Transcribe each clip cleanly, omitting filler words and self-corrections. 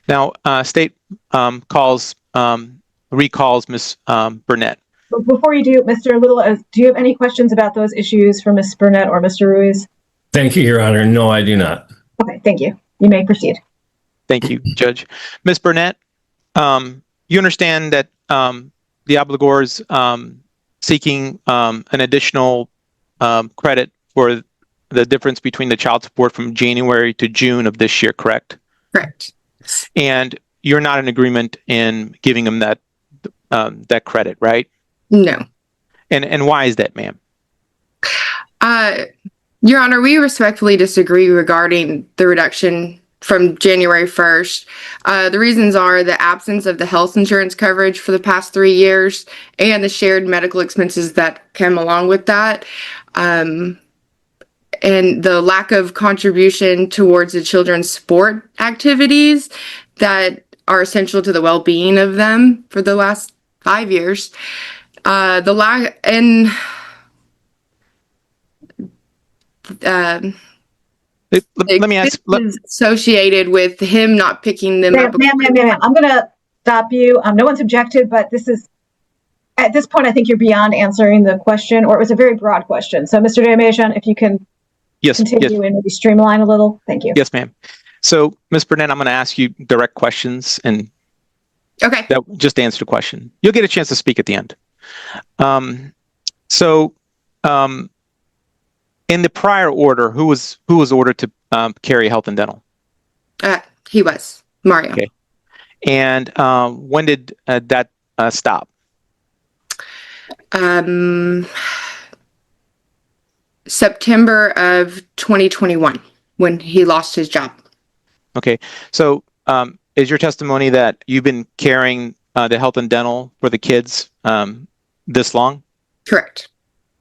Now, state recalls Ms. Burnett. But before you do, Mr. Little, do you have any questions about those issues for Ms. Burnett or Mr. Ruiz? Thank you, Your Honor. No, I do not. Okay, thank you. You may proceed. Thank you, Judge. Ms. Burnett, you understand that the obligor's seeking an additional credit for the difference between the child support from January to June of this year, correct? Correct. And you're not in agreement in giving them that credit, right? No. And why is that, ma'am? Your Honor, we respectfully disagree regarding the reduction from January 1st. The reasons are the absence of the health insurance coverage for the past 3 years and the shared medical expenses that came along with that. And the lack of contribution towards the children's sport activities that are essential to the well-being of them for the last 5 years. Let me ask. Associated with him not picking them up. Ma'am, I'm going to stop you. No one's objected, but at this point, I think you're beyond answering the question, or it was a very broad question. So, Mr. Damajan, if you can continue and maybe streamline a little. Thank you. Yes, ma'am. So, Ms. Burnett, I'm going to ask you direct questions, and just answer the question. You'll get a chance to speak at the end. In the prior order, who was ordered to carry health and dental? He was Mario. Okay. And when did that stop? September of 2021, when he lost his job. Okay. So is your testimony that you've been carrying the health and dental for the kids this long? Correct.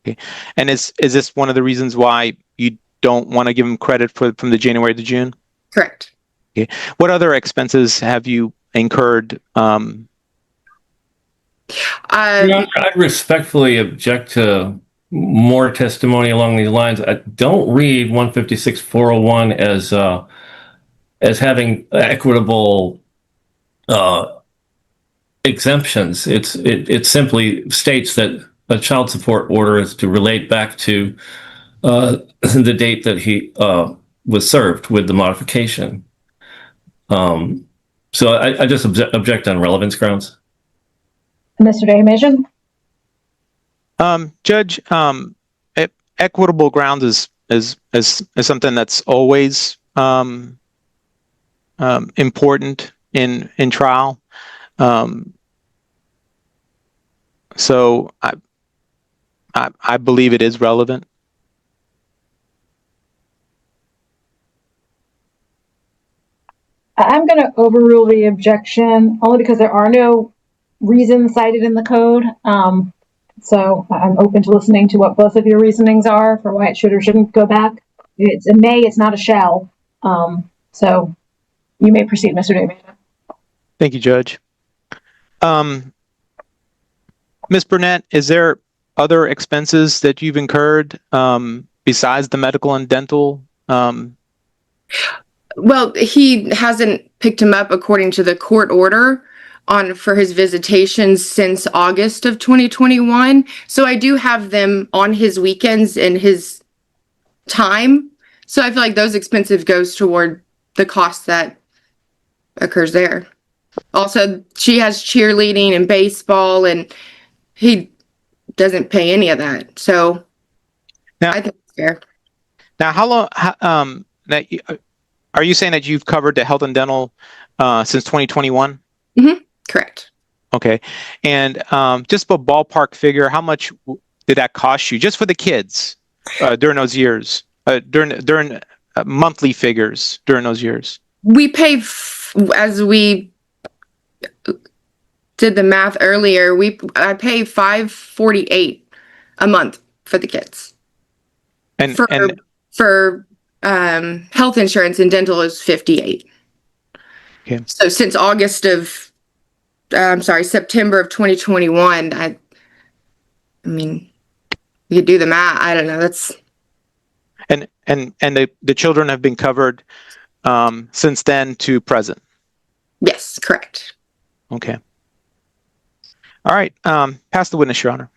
Okay. And is this one of the reasons why you don't want to give them credit from the January to June? Correct. Okay. What other expenses have you incurred? I respectfully object to more testimony along these lines. I don't read 156-401 as having equitable exemptions. It simply states that a child support order is to relate back to the date that he was served with the modification. So I just object on relevance grounds. Mr. Damajan? Judge, equitable grounds is something that's always important in trial. So I believe it is relevant. I'm going to overrule the objection only because there are no reasons cited in the code. So I'm open to listening to what both of your reasonings are for why it should or shouldn't go back. It's a may, it's not a shall. So you may proceed, Mr. Davis. Thank you, Judge. Ms. Burnett, is there other expenses that you've incurred besides the medical and dental? Well, he hasn't picked him up according to the court order for his visitations since August of 2021. So I do have them on his weekends and his time. So I feel like those expenses goes toward the cost that occurs there. Also, she has cheerleading and baseball, and he doesn't pay any of that. So now, I think it's fair. Now, how long? Are you saying that you've covered the health and dental since 2021? Mm-hmm. Correct. Okay. And just a ballpark figure, how much did that cost you just for the kids during those years, during monthly figures during those years? We pay, as we did the math earlier, I pay $548 a month for the kids. And for health insurance and dental is $58. Okay. So since September of 2021, I mean, you do the math. I don't know. That's and the children have been covered since then to present. Yes, correct. Okay. All right. Pass the witness, Your Honor.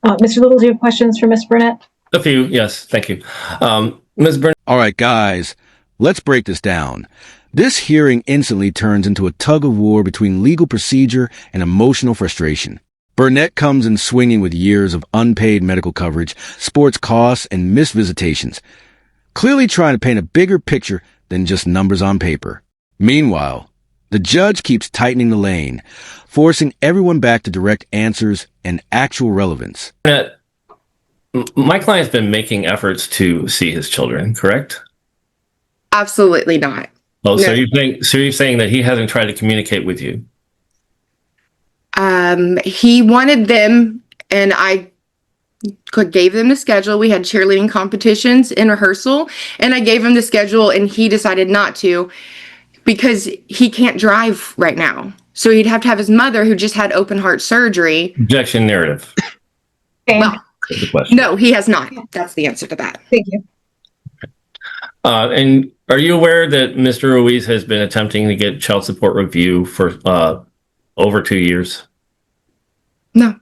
Mr. Little, do you have questions for Ms. Burnett? A few, yes, thank you. Ms. Burnett. All right, guys, let's break this down. This hearing instantly turns into a tug of war between legal procedure and emotional frustration. Burnett comes in swinging with years of unpaid medical coverage, sports costs, and missed visitations, clearly trying to paint a bigger picture than just numbers on paper. Meanwhile, the judge keeps tightening the lane, forcing everyone back to direct answers and actual relevance. My client's been making efforts to see his children, correct? Absolutely not. Oh, so No. you're saying that he hasn't tried to communicate with you? He wanted them, and I gave them the schedule. We had cheerleading competitions in rehearsal, and I gave him the schedule, and he decided not to because he can't drive right now. So he'd have to have his mother, who just had open heart surgery. Objection narrative. Okay, Well, Is the question. no, he has not. That's the answer to that. thank you. And are you aware that Mr. Ruiz has been attempting to get child support review for over 2 years? No,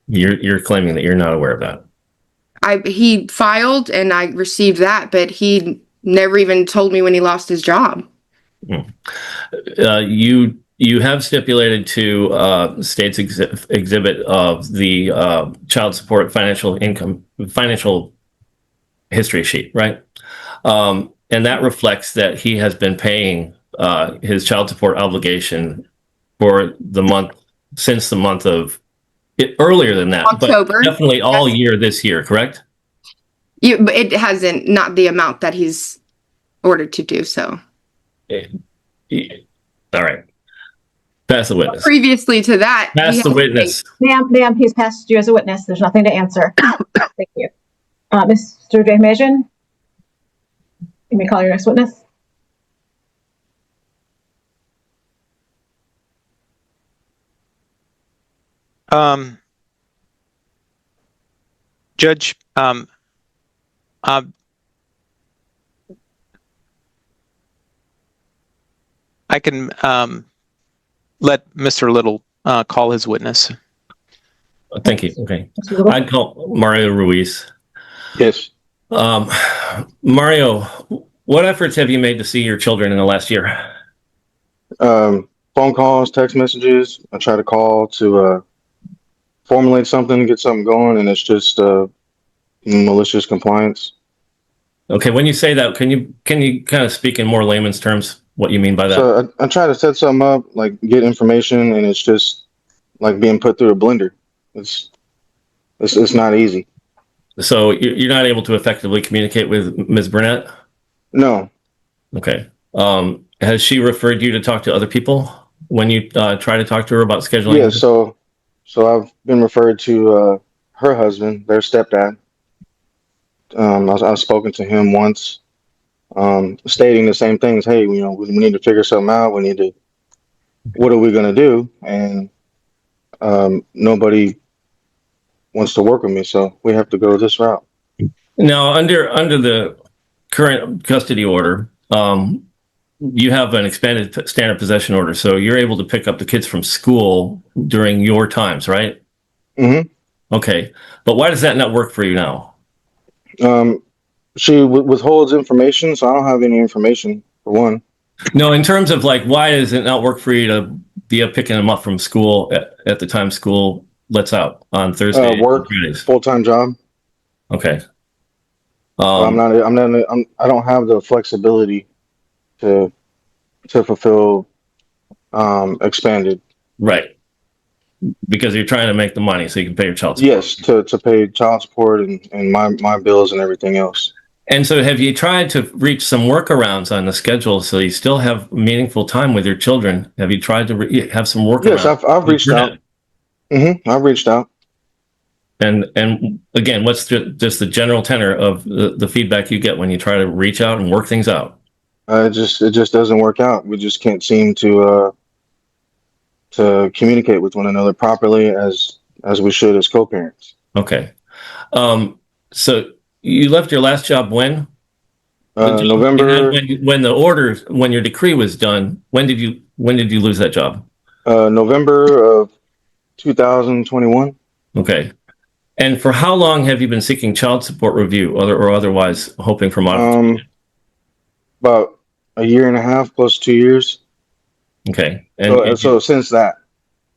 You're claiming that you're not aware of that. he filed and I received that, but he never even told me when he lost his job. You have stipulated to state's exhibit of the child support financial history sheet, right? And that reflects that he has been paying his child support obligation for the month since the month of earlier than that, October. but definitely all year this year, correct? But it hasn't, not the amount that he's ordered to do so. All right. Pass the witness. Previously to that, Pass he the had- witness. Ma'am, he's passed you as a witness. There's nothing to answer. Thank you. Mr. Dehmajian, you may call your next witness. Judge, I can let Mr. Little call his witness. Thank you. Okay. Mr. Little? I'd call Mario Ruiz. Yes. Mario, what efforts have you made to see your children in the last year? Phone calls, text messages. I try to call to formulate something, get something going, and it's just malicious compliance. Okay, when you say that, can you kind of speak in more layman's terms what you mean by that? So I try to set something up, like get information, and it's just like being put through a blender. It's not easy. So you're not able to effectively communicate with Ms. Burnett? No. Okay. Has she referred you to talk to other people when you try to talk to her about scheduling? Yeah. So I've been referred to her husband, their stepdad. I've spoken to him once, stating the same things. Hey, we need to figure something out. What are we going to do? And nobody wants to work with me, so we have to go this route. Now, under the current custody order, you have an expanded standard possession order, so you're able to pick up the kids from school during your times, right? Mm-hmm. Okay, but why does that not work for you now? She withholds information, so I don't have any information, for one. No, in terms of like, why does it not work for you to be picking them up from school at the time school lets out on Thursday? Work, full-time job. Okay. I don't have the flexibility to fulfill expanded. Right. Because you're trying to make the money so you can pay your child support. Yes, to pay child support and my bills and everything else. And so have you tried to reach some workarounds on the schedule so you still have meaningful time with your children? Have you tried to have some workarounds? Yes, I've reached out. I've reached out. And again, what's just the general tenor of the feedback you get when you try to reach out and work things out? It just doesn't work out. We just can't seem to communicate with one another properly as we should as co-parents. Okay. So you left your last job when? November, When your decree was done, when did you lose that job? November of 2021. Okay. And for how long have you been seeking child support review or otherwise hoping for modification? About a year and a half plus 2 years. Okay. So since that,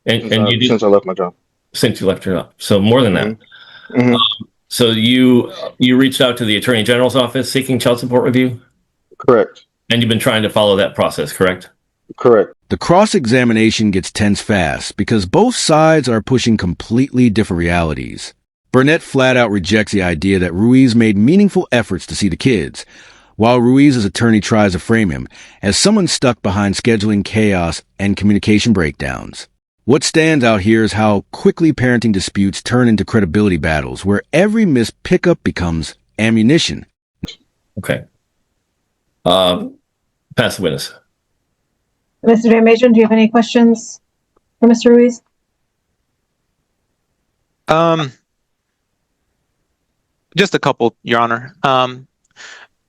since I left my job. Since you left your job. So more than that. Mm-hmm. So you reached out to the Attorney General's office seeking child support review? Correct. And you've been trying to follow that process, correct? Correct. The cross-examination gets tense fast because both sides are pushing completely different realities. Burnett flat out rejects the idea that Ruiz made meaningful efforts to see the kids, while Ruiz's attorney tries to frame him as someone stuck behind scheduling chaos and communication breakdowns. What stands out here is how quickly parenting disputes turn into credibility battles where every missed pickup becomes ammunition. Okay. Pass the witness. Mr. Van Majon, do you have any questions for Mr. Ruiz? Just a couple, Your Honor.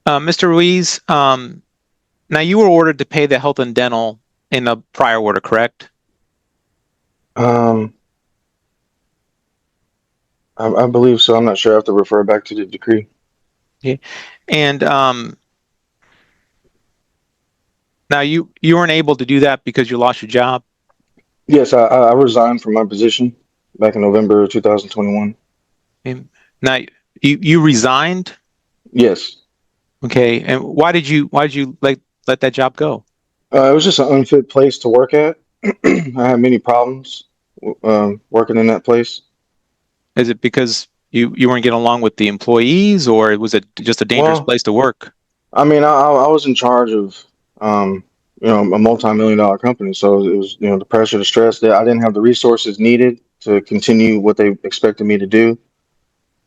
Mr. Ruiz, now you were ordered to pay the health and dental in the prior order, correct? I believe so. I'm not sure. I have to refer back to the decree. Okay. And now you weren't able to do that because you lost your job? Yes, I resigned from my position back in November 2021. Okay. Now you resigned? Yes. Okay. And why did you let that job go? It was just an unfit place to work at. I had many problems working in that place. Is it because you weren't getting along with the employees, or was it just a dangerous place to work? I mean, I was in charge of a multi-million-dollar company, so it was the pressure, the stress that I didn't have the resources needed to continue what they expected me to do.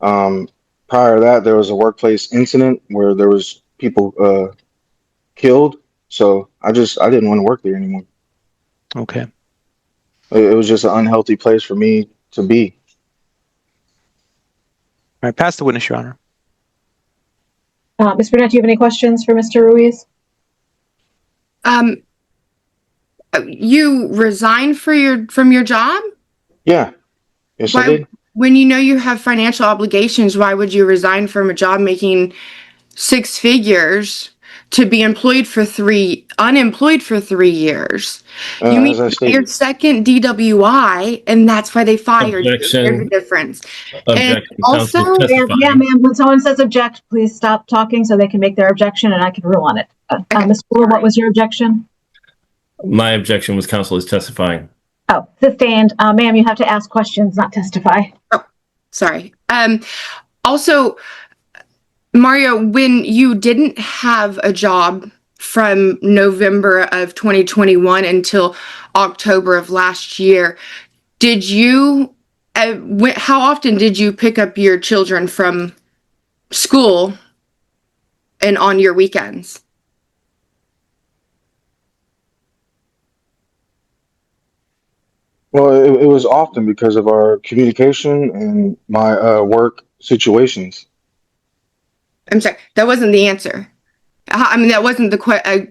Prior to that, there was a workplace incident where there was people killed, so I didn't want to work there anymore. Okay. It was just an unhealthy place for me to be. All right, pass the witness, Your Honor. Ms. Burnett, do you have any questions for Mr. Ruiz? You resigned from your job? Yeah. Yes, I did. When you know you have financial obligations, why would you resign from a job making 6 figures to be unemployed for 3 years? You mean your second DWI, and that's why they fired you. There's a difference. Objection. And also, Yeah, ma'am, when someone says object, please stop talking so they can make their objection and I can rule on it. Ms. Fuller, what was your objection? My objection was counsel is testifying. Oh, sustained. Ma'am, you have to ask questions, not testify. Oh, sorry. Also, Mario, when you didn't have a job from November of 2021 until October of last year, did you, how often did you pick up your children from school and on your weekends? Well, it was often because of our communication and my work situations. I'm sorry, that wasn't the answer. I mean, that wasn't the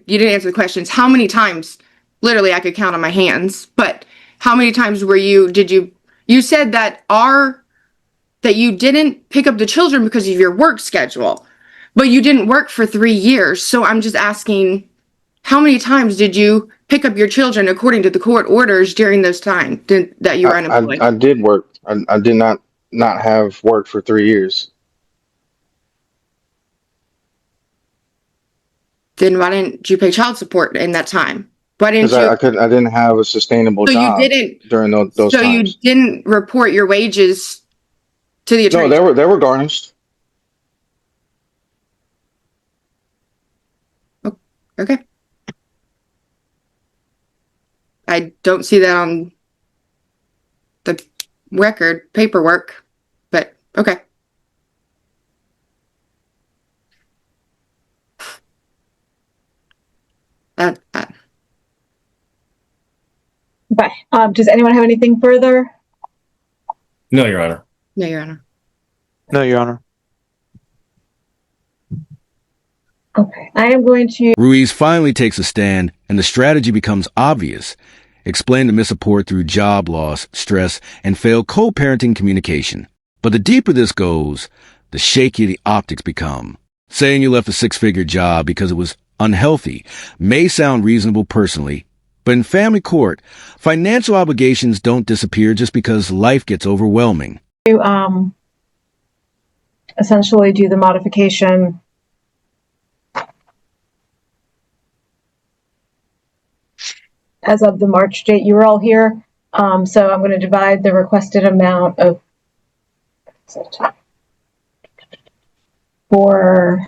you didn't answer the questions. How many times? Literally, I could count on my hands. But how many times you said that you didn't pick up the children because of your work schedule, but you didn't work for 3 years. So I'm just asking, how many times did you pick up your children according to the court orders during those times that you were unemployed? I did work. I did not have work for 3 years. Then why didn't you pay child support in that time? Why didn't you? I didn't have a sustainable job during those times. So you didn't report your wages to the attorney? No, they were garnished. Oh, okay. I don't see that on the record, paperwork, but okay. Okay. Does anyone have anything further? No, Your Honor. No, Your Honor. No, Your Honor. Okay, I am going to. Ruiz finally takes a stand, and the strategy becomes obvious. Explain the missupport through job loss, stress, and failed co-parenting communication. But the deeper this goes, the shakier the optics become. Saying you left a six-figure job because it was unhealthy may sound reasonable personally, but in family court, financial obligations don't disappear just because life gets overwhelming. Essentially do the modification as of the March date. You were all here. So I'm going to divide the requested amount of four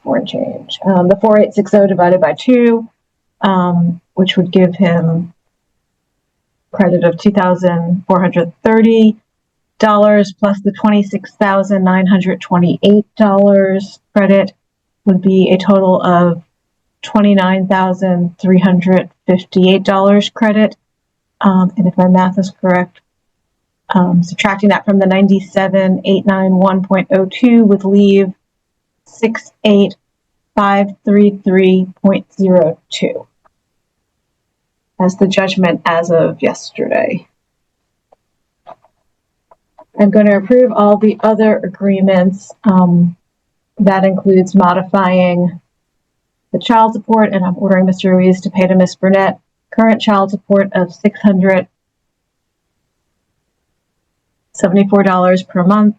and change. The 4860 divided by 2, which would give him credit of $2,430 plus the $26,928 credit would be a total of $29,358 credit. And if my math is correct, subtracting that from the 97,891.02 would leave 68,533.02 as the judgment as of yesterday. I'm going to approve all the other agreements. That includes modifying the child support, and I'm ordering Mr. Ruiz to pay to Ms. Burnett current child support of $674 per month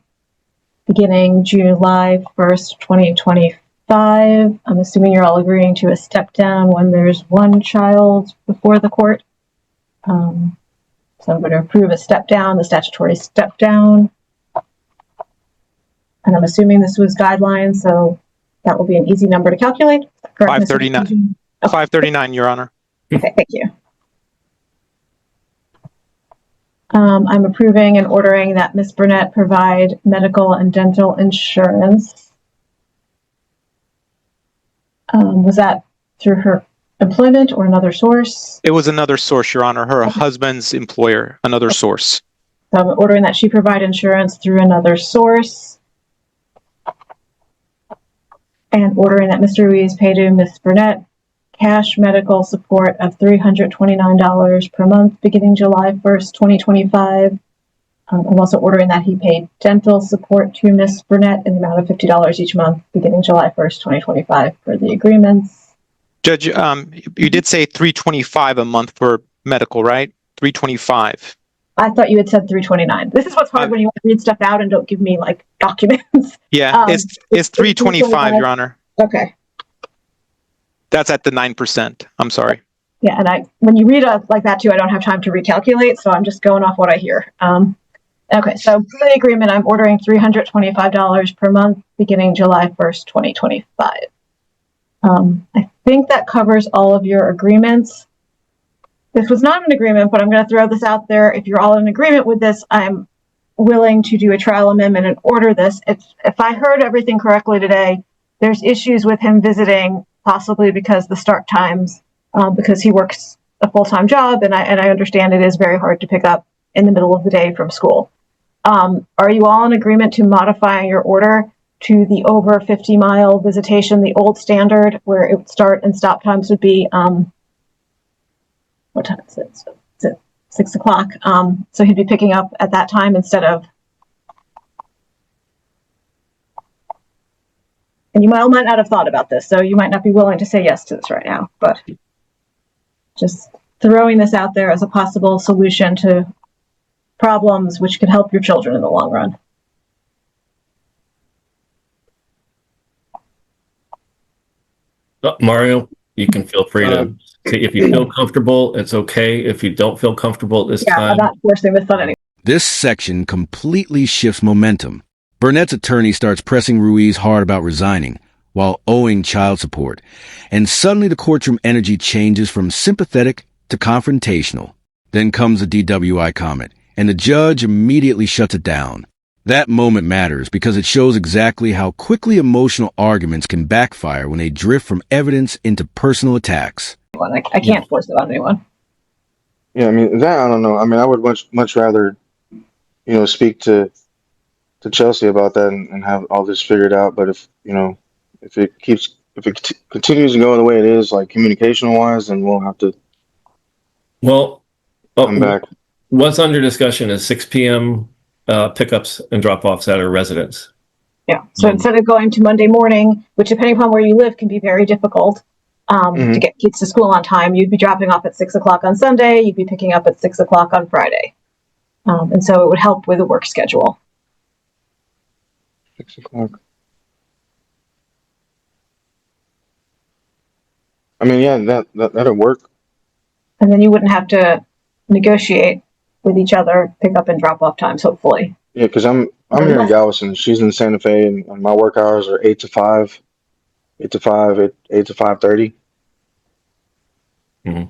beginning July 1st, 2025. I'm assuming you're all agreeing to a step down when there's one child before the court. So I'm going to approve a step down, the statutory step down. And I'm assuming this was guidelines, so that will be an easy number to calculate. Correct, Mr. 539. Okay. 539, Your Honor. Okay, thank you. I'm approving and ordering that Ms. Burnett provide medical and dental insurance. Was that through her employment or another source? It was another source, Your Honor. Her husband's employer, another source. So I'm ordering that she provide insurance through another source. And ordering that Mr. Ruiz pay to Ms. Burnett cash medical support of $329 per month beginning July 1st, 2025. I'm also ordering that he pay dental support to Ms. Burnett in the amount of $50 each month beginning July 1st, 2025 for the agreements. Judge, you did say $325 a month for medical, right? $325. I thought you had said $329. This is what's hard when you want to read stuff out and don't give me like documents. Yeah, it's $325, Your Honor. Okay. That's at the 9%. I'm sorry. Yeah, and when you read like that too, I don't have time to recalculate, so I'm just going off what I hear. Okay, so for the agreement, I'm ordering $325 per month beginning July 1st, 2025. I think that covers all of your agreements. This was not an agreement, but I'm going to throw this out there. If you're all in agreement with this, I'm willing to do a trial amendment and order this. If I heard everything correctly today, there's issues with him visiting, possibly because the start times, because he works a full-time job, and I understand it is very hard to pick up in the middle of the day from school. Are you all in agreement to modifying your order to the over 50-mile visitation, the old standard, where it would start and stop times would be, what time is it? Is it 6 o'clock? So he'd be picking up at that time instead of, and you might not have thought about this, so you might not be willing to say yes to this right now, but just throwing this out there as a possible solution to problems which could help your children in the long run. Mario, you can feel free to, if you feel comfortable, it's okay. If you don't feel comfortable at this Yeah, time. I'm not forcing this on anyone. This section completely shifts momentum. Burnett's attorney starts pressing Ruiz hard about resigning while owing child support, and suddenly the courtroom energy changes from sympathetic to confrontational. Then comes a DWI comment, and the judge immediately shuts it down. That moment matters because it shows exactly how quickly emotional arguments can backfire when they drift from evidence into personal attacks. I can't force it on anyone. Yeah, I mean that I don't know. I mean, I would much rather, speak to Chelsea about that and have all this figured out. But if if it continues to go the way it is, like communication wise, then we'll have to Well, come back. what's under discussion is 6 p.m. Pickups and drop-offs at our residence. Yeah. So instead of going to Monday morning, which depending upon where you live can be very difficult to get kids to school on time, you'd be dropping off at 6 o'clock on Sunday. You'd be picking up at 6 o'clock on Friday. And so it would help with the work schedule. 6 o'clock. I mean, yeah, that'll work. And then you wouldn't have to negotiate with each other pick-up and drop-off times, hopefully. Yeah, because I'm here in Galveston. She's in Santa Fe, and my work hours are 8 to 5, 8 to 5:30. Mm-hmm.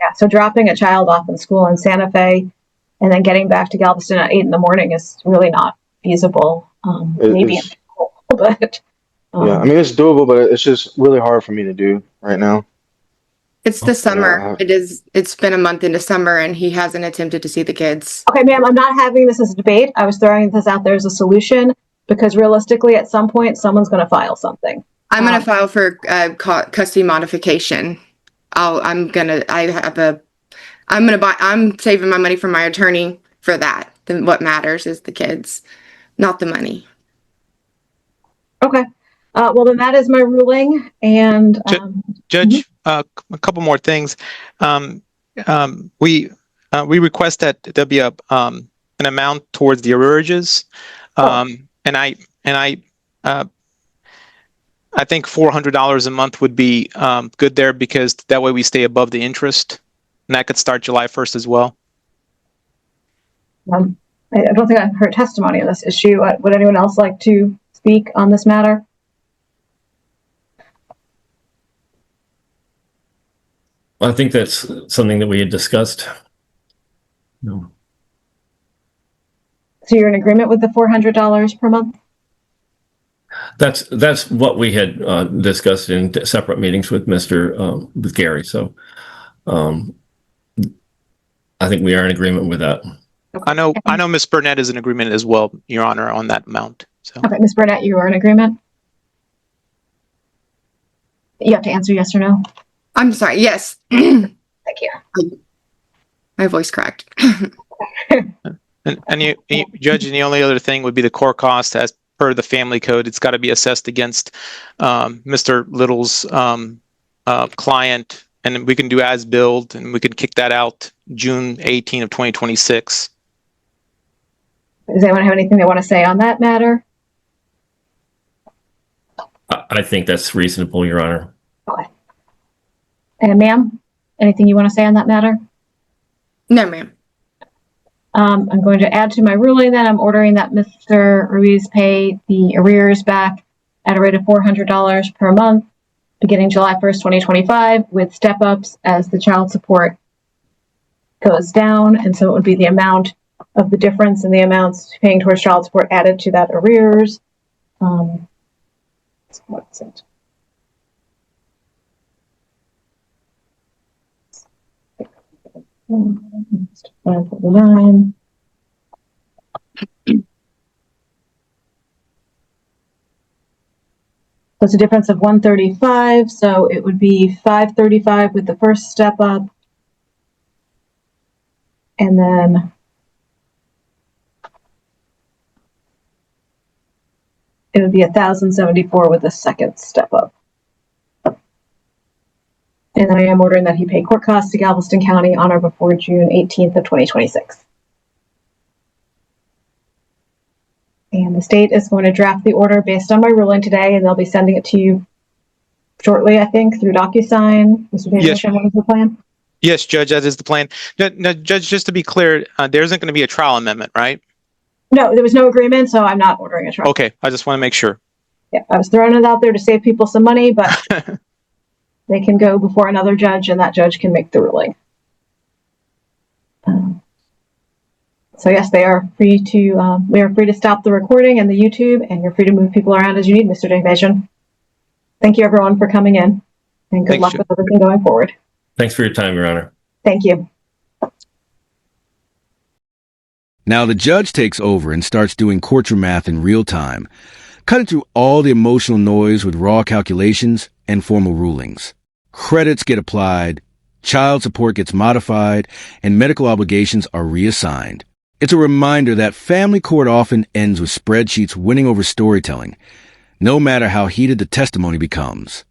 Yeah, so dropping a child off in school in Santa Fe and then getting back to Galveston at 8 in the morning is really not feasible. Maybe, but yeah, I mean it's doable, but it's just really hard for me to do right now. It's the summer. It's been a month into summer and he hasn't attempted to see the kids. Okay, ma'am, I'm not having this as a debate. I was throwing this out there as a solution because realistically, at some point, someone's going to file something. I'm going to file for custody modification. I'm saving my money from my attorney for that. Then what matters is the kids, not the money. Okay. Well, then that is my ruling. And Judge, a couple more things. We request that there be an amount towards the arrearages, and I think $400 a month would be good there because that way we stay above the interest, and that could start July 1st as well. I don't think I've heard testimony on this issue. Would anyone else like to speak on this matter? I think that's something that we had discussed. No. So you're in agreement with the $400 per month? That's what we had discussed in separate meetings with with Gary. So I think we are in agreement with that. I know Ms. Burnett is in agreement as well, Your Honor, on that amount. So. Okay, Ms. Burnett, you are in agreement? You have to answer yes or no. I'm sorry. Yes. Thank you. My voice cracked. And you, Judge, and the only other thing would be the court cost as per the family code. It's got to be assessed against Mr. Little's client, and we can do as billed, and we can kick that out June 18 of 2026. Does anyone have anything they want to say on that matter? I think that's reasonable, Your Honor. Okay. And ma'am, anything you want to say on that matter? No, ma'am. I'm going to add to my ruling that I'm ordering that Mr. Ruiz pay the arrears back at a rate of $400 per month beginning July 1st, 2025 with step-ups as the child support goes down. And so it would be the amount of the difference in the amounts paying towards child support added to that arrears. What's it? $549. So it's a difference of $135. So it would be $535 with the first step up, and then it would be $1,074 with the second step up. And then I am ordering that he pay court costs to Galveston County on or before June 18th of 2026. And the state is going to draft the order based on my ruling today, and they'll be sending it to you shortly, I think, through DocuSign. Mr. Davis, what is the plan? Yes, Judge, that is the plan. Now, Judge, just to be clear, there isn't going to be a trial amendment, right? No, there was no agreement, so I'm not ordering a trial. Okay, I just want to make sure. Yeah, I was throwing it out there to save people some money, but they can go before another judge, and that judge can make the ruling. So yes, they are free to. We are free to stop the recording and the YouTube, and you're free to move people around as you need, Mr. Davision. Thank you, everyone, for coming in, and good luck with everything going forward. Thanks for your time, Your Honor. Thank you. Now the judge takes over and starts doing courtroom math in real time. cutting through all the emotional noise with raw calculations and formal rulings. Credits get applied, child support gets modified, and medical obligations are reassigned. It's a reminder that family court often ends with spreadsheets winning over storytelling, no matter how heated the testimony becomes.